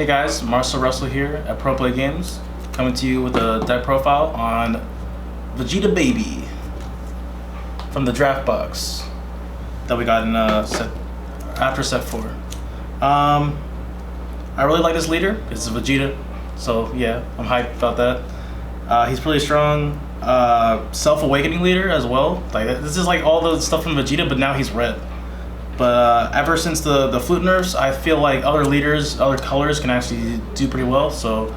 Hey guys, Marcel here at Pro Play Games, coming to you with a deck profile on Vegeta Baby from the draft box that we got in after set 4. I really like this leader. It's Vegeta, so yeah, I'm hyped about that. He's pretty strong. Self-awakening leader as well. Like this is like all the stuff from Vegeta, but now he's red. But ever since the flute nerfs, I feel like other leaders, other colors can actually do pretty well. So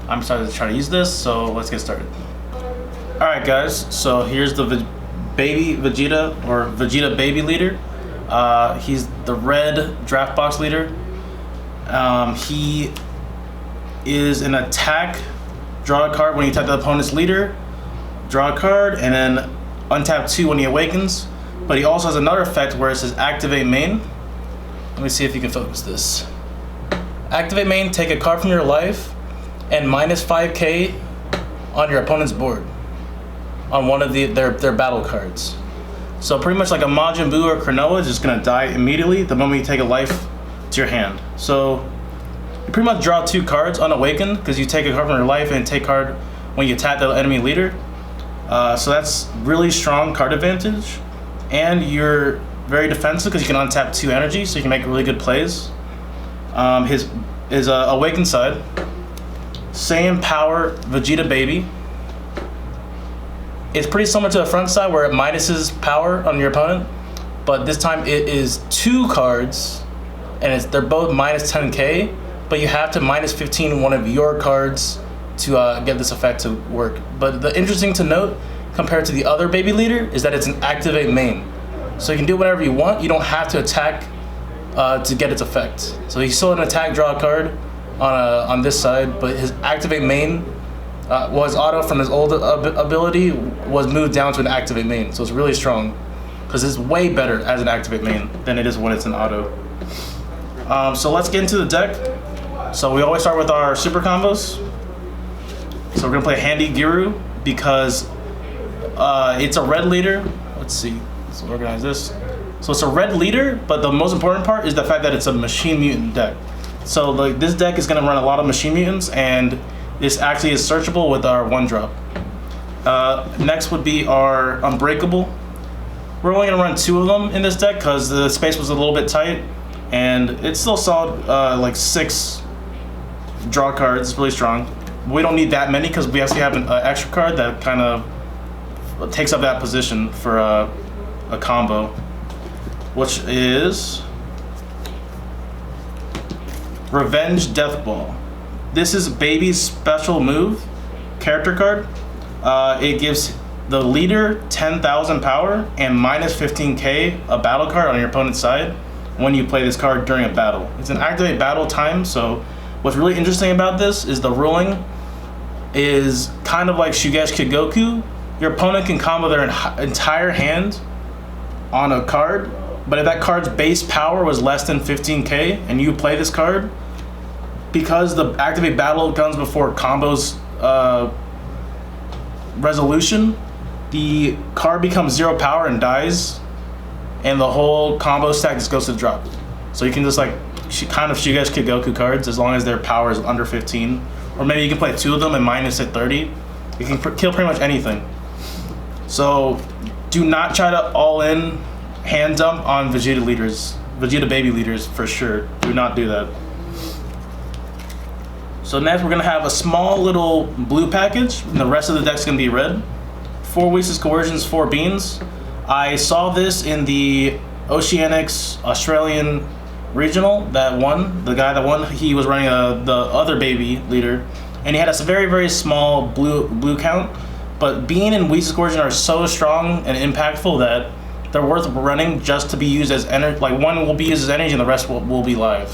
I'm excited to try to use this. So let's get started. All right, guys. So here's the baby Vegeta or Vegeta Baby leader. He's the red draft box leader. He is an attack. Draw a card when you attack the opponent's leader. Draw a card and then untap 2 when he awakens. But he also has another effect where it says activate main. Let me see if you can focus this. Activate main, take a card from your life and minus 5k on your opponent's board on one of their battle cards. So pretty much like a Majin Buu or Cronoa is just gonna die immediately the moment you take a life to your hand. So you pretty much draw 2 cards unawakened because you take a card from your life and take card when you attack the enemy leader. So that's really strong card advantage. And you're very defensive because you can untap 2 energy, so you can make really good plays. His awakened side, same power Vegeta Baby. It's pretty similar to the front side where it minuses power on your opponent, but this time it is 2 cards, and they're both minus 10k, but you have to minus 15 one of your cards to get this effect to work. But the interesting to note, compared to the other baby leader, is that it's an activate main. So you can do whatever you want. You don't have to attack to get its effect. So he's still an attack, draw a card on this side, but his activate main was auto from his old ability was moved down to an activate main. So it's really strong because it's way better as an activate main than it is when it's an auto. So let's get into the deck. So we always start with our super combos. So we're gonna play Handy Guru because it's a red leader. Let's see, let's organize this. So it's a red leader, but the most important part is the fact that it's a machine mutant deck. So like this deck is gonna run a lot of machine mutants, and this actually is searchable with our 1-drop. Next would be our Unbreakable. We're only gonna run 2 of them in this deck because the space was a little bit tight, and it's still solid, like 6 draw cards. It's really strong. We don't need that many because we actually have an extra card that kind of takes up that position for a combo, which is Revenge Death Ball. This is Baby's special move character card. It gives the leader 10,000 power and minus 15k a battle card on your opponent's side when you play this card during a battle. It's an activate battle time, so what's really interesting about this is the ruling is kind of like Shugeshiki Goku. Your opponent can combo their entire hand on a card, but if that card's base power was less than 15k and you play this card, because the activate battle comes before combos resolution, the card becomes 0 power and dies, and the whole combo stack just goes to the drop. So you can just like kind of Shugeshiki Goku cards as long as their power is under 15, or maybe you can play 2 of them and minus at 30. You can kill pretty much anything. So do not try to all-in hand dump on Vegeta leaders, Vegeta Baby leaders for sure. Do not do that. So next we're gonna have a small little blue package, and the rest of the deck's gonna be red. 4 Weakness Coercions, 4 Beans. I saw this in the Oceanics Australian regional that won. The guy that won, he was running the other baby leader, and he had a very, very small blue count. But Bean and Weakness Coercion are so strong and impactful that they're worth running just to be used as energy. Like one will be used as energy and the rest will be live.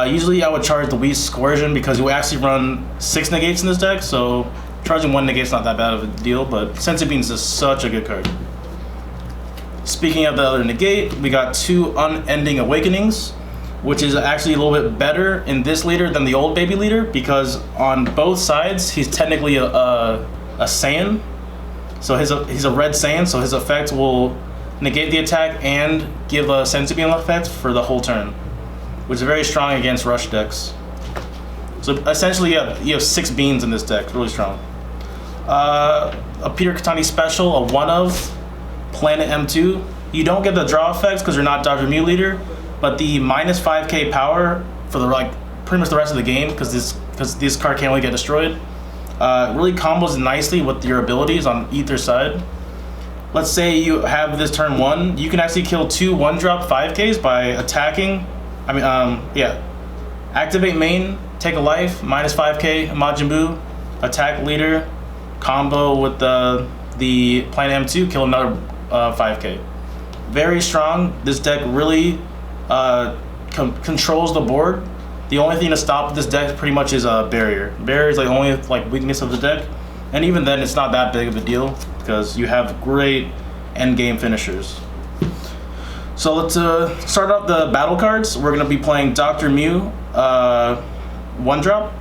Usually I would charge the Weakness Coercion because you actually run 6 negates in this deck, so charging 1 negate's not that bad of a deal, but Sensei Bean is just such a good card. Speaking of the other negate, we got 2 Unending Awakenings, which is actually a little bit better in this leader than the old baby leader because on both sides he's technically a Saiyan. So he's a red Saiyan, so his effect will negate the attack and give a Sensei Beam effect for the whole turn, which is very strong against rush decks. So essentially, you have 6 beans in this deck. Really strong. A Peter Katani special, a 1/of Planet M2. You don't get the draw effects because you're not Dr. Mew leader, but the minus 5k power for the pretty much the rest of the game because this card can't really get destroyed. Really combos nicely with your abilities on either side. Let's say you have this turn 1, you can actually kill 2 1-drop 5ks by attacking. Activate main, take a life, minus 5k Majin Buu, attack leader, combo with the Planet M2, kill another 5k. Very strong. This deck really controls the board. The only thing to stop this deck pretty much is a barrier. Barrier is like only weakness of the deck, and even then it's not that big of a deal because you have great end game finishers. So let's start out the battle cards. We're gonna be playing Dr. Mew, 1-drop.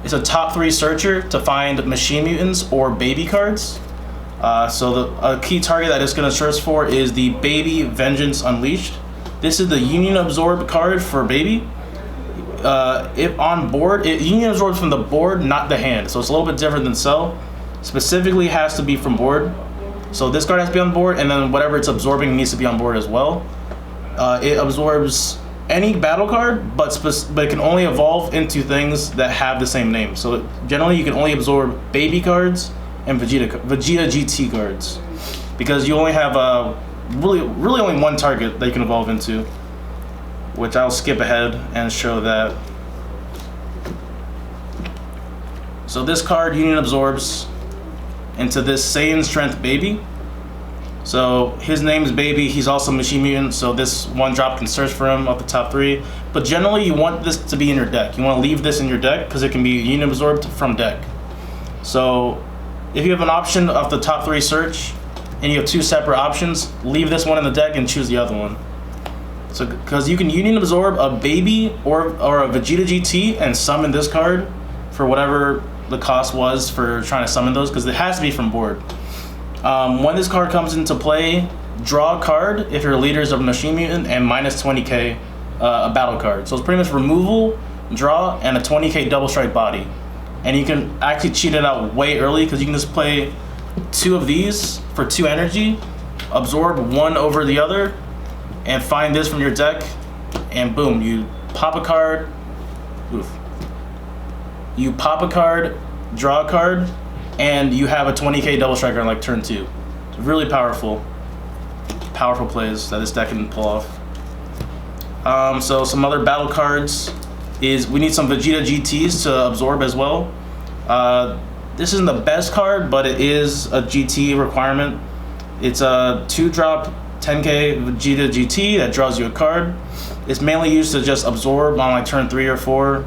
It's a top 3 searcher to find machine mutants or baby cards. So a key target that it's gonna search for is the Baby Vengeance Unleashed. This is the Union Absorb card for baby. If on board, Union absorbs from the board, not the hand. So it's a little bit different than Cell. Specifically has to be from board. So this card has to be on board, and then whatever it's absorbing needs to be on board as well. It absorbs any battle card, but it can only evolve into things that have the same name. So generally you can only absorb baby cards and Vegeta GT cards, because you only have really only one target that you can evolve into, which I'll skip ahead and show that. So this card Union absorbs into this Saiyan Strength Baby. So his name is Baby, he's also Machine Mutant, so this 1-drop can search for him off the top 3. But generally you want this to be in your deck. You want to leave this in your deck because it can be Union absorbed from deck. So if you have an option of the top 3 search and you have 2 separate options, leave this one in the deck and choose the other one. So because you can Union absorb a Baby or a Vegeta GT and summon this card for whatever the cost was for trying to summon those, because it has to be from board. When this card comes into play, draw a card if your leader is a Machine Mutant and minus 20k a battle card. So it's pretty much removal, draw, and a 20k double strike body. And you can actually cheat it out way early because you can just play 2 of these for 2 energy, absorb 1 over the other, and find this from your deck, and boom, you pop a card. Oof. You pop a card, draw a card, and you have a 20k double striker on turn 2. It's really powerful plays that this deck can pull off. So some other battle cards is we need some Vegeta GTs to absorb as well. This isn't the best card, but it is a GT requirement. It's a 2-drop 10k Vegeta GT that draws you a card. It's mainly used to just absorb on turn 3 or 4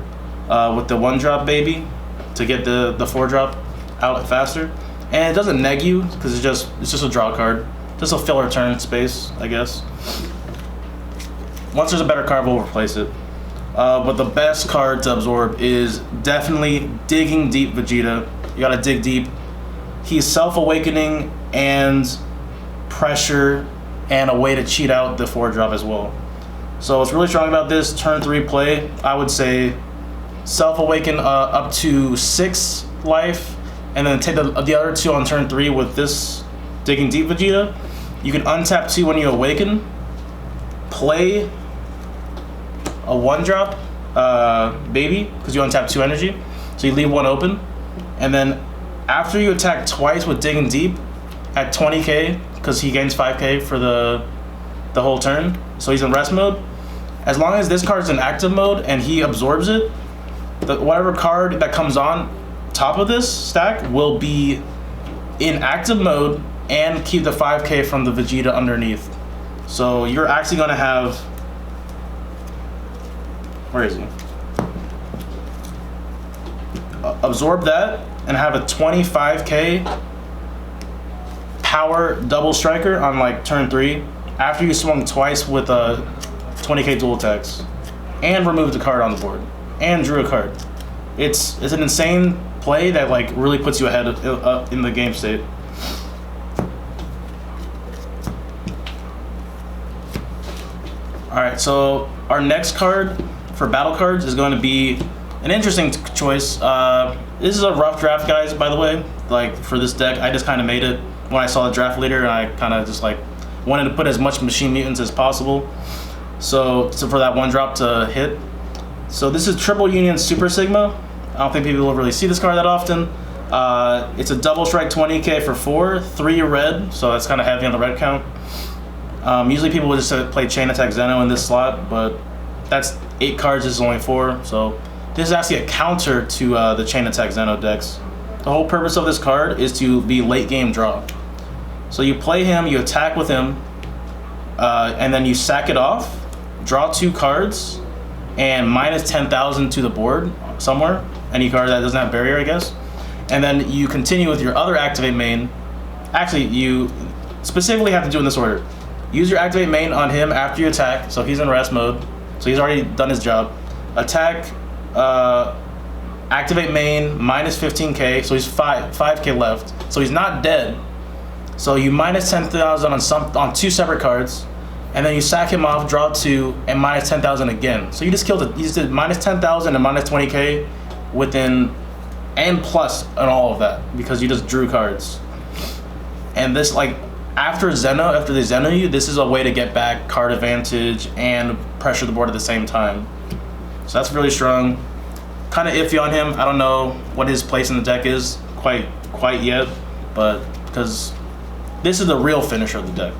with the 1-drop Baby to get the 4-drop out faster. And it doesn't neg you because it's just a draw card, just a filler turn space, I guess. Once there's a better card, we'll replace it. But the best card to absorb is definitely Digging Deep Vegeta. You gotta dig deep. He's self-awakening and pressure and a way to cheat out the 4-drop as well. So what's really strong about this turn 3 play, I would say self-awaken up to 6 life, and then take the other 2 on turn 3 with this Digging Deep Vegeta. You can untap 2 when you awaken, play a 1-drop Baby because you untap 2 energy, so you leave 1 open, and then after you attack twice with Digging Deep at 20k, because he gains 5k for the whole turn, so he's in rest mode. As long as this card's in active mode and he absorbs it, whatever card that comes on top of this stack will be in active mode and keep the 5k from the Vegeta underneath. So you're actually going to have, where is he? Absorb that and have a 25k power double striker on turn 3 after you swung twice with a 20k dual attacks and removed the card on the board and drew a card. It's an insane play that really puts you ahead in the game state. Alright, so our next card for battle cards is going to be an interesting choice. This is a rough draft, guys, by the way. Like, for this deck, I just kind of made it when I saw the draft leader, and I kind of just like wanted to put as much machine mutants as possible. So for that one drop to hit. So this is Triple Union Super Sigma. I don't think people will really see this card that often. It's a double strike 20k for 4, 3 red, so that's kind of heavy on the red count. Usually people would just play Chain Attack Zeno in this slot, but that's 8 cards, this is only 4, so this is actually a counter to the Chain Attack Zeno decks. The whole purpose of this card is to be late game draw. So you play him, you attack with him, and then you sack it off, draw 2 cards, and minus 10,000 to the board somewhere. Any card that doesn't have barrier, I guess. And then you continue with your other activate main. Actually, you specifically have to do it in this order. Use your activate main on him after you attack, so he's in rest mode. So he's already done his job. Attack, activate main, minus 15k, so he's 5k left. So he's not dead. So you minus 10,000 on 2 separate cards, and then you sack him off, draw 2, and minus 10,000 again. So you just killed it. You just did minus 10,000 and minus 20k within, and plus on all of that, because you just drew cards. And this, like, after they Zeno you, this is a way to get back card advantage and pressure the board at the same time. So that's really strong. Kind of iffy on him. I don't know what his place in the deck is quite yet, but because this is the real finisher of the deck.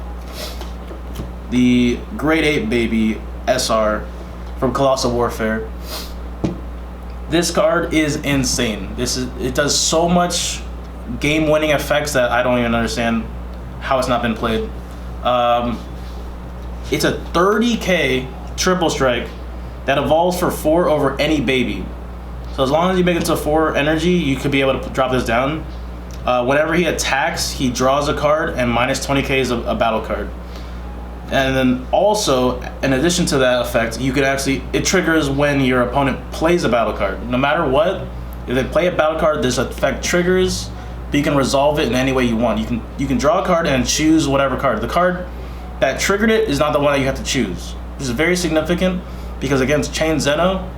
The Grade 8 baby SR from Colossal Warfare. This card is insane. It does so much game-winning effects that I don't even understand how it's not been played. It's a 30k triple strike that evolves for 4 over any baby. So as long as you make it to 4 energy, you could be able to drop this down. Whenever he attacks, he draws a card, and minus 20k is a battle card. And then also, in addition to that effect, you could actually, it triggers when your opponent plays a battle card. No matter what, if they play a battle card, this effect triggers, but you can resolve it in any way you want. You can draw a card and choose whatever card. The card that triggered it is not the one that you have to choose. This is very significant because against Chain Zeno,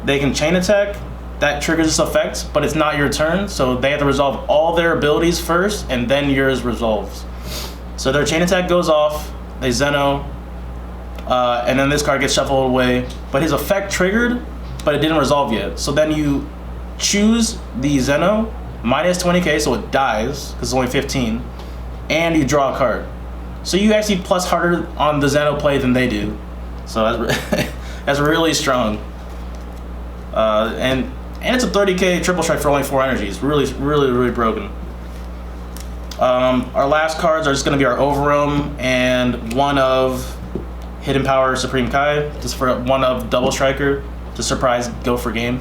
they can chain attack, that triggers this effect, but it's not your turn, so they have to resolve all their abilities first, and then yours resolves. So their chain attack goes off, they Zeno, and then this card gets shuffled away, but his effect triggered, but it didn't resolve yet. So then you choose the Zeno, minus 20k, so it dies, because it's only 15, and you draw a card. So you actually plus harder on the Zeno play than they do. So that's really strong. And it's a 30k triple strike for only 4 energies. Really broken. Our last cards are just going to be our Overwhelm and one of Hidden Power Supreme Kai, just for one of Double Striker to surprise go for game.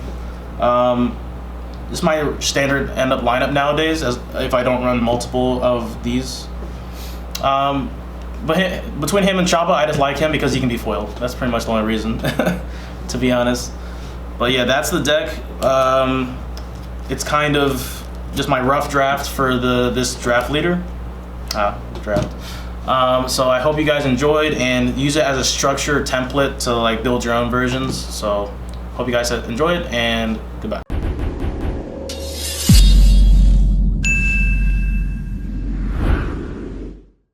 This is my standard end up lineup nowadays, as if I don't run multiple of these. But between him and Choppa, I just like him because he can be foiled. That's pretty much the only reason, to be honest. But yeah, that's the deck. It's kind of just my rough draft for this draft leader. So I hope you guys enjoyed and use it as a structure template to like build your own versions. So hope you guys enjoyed, and goodbye.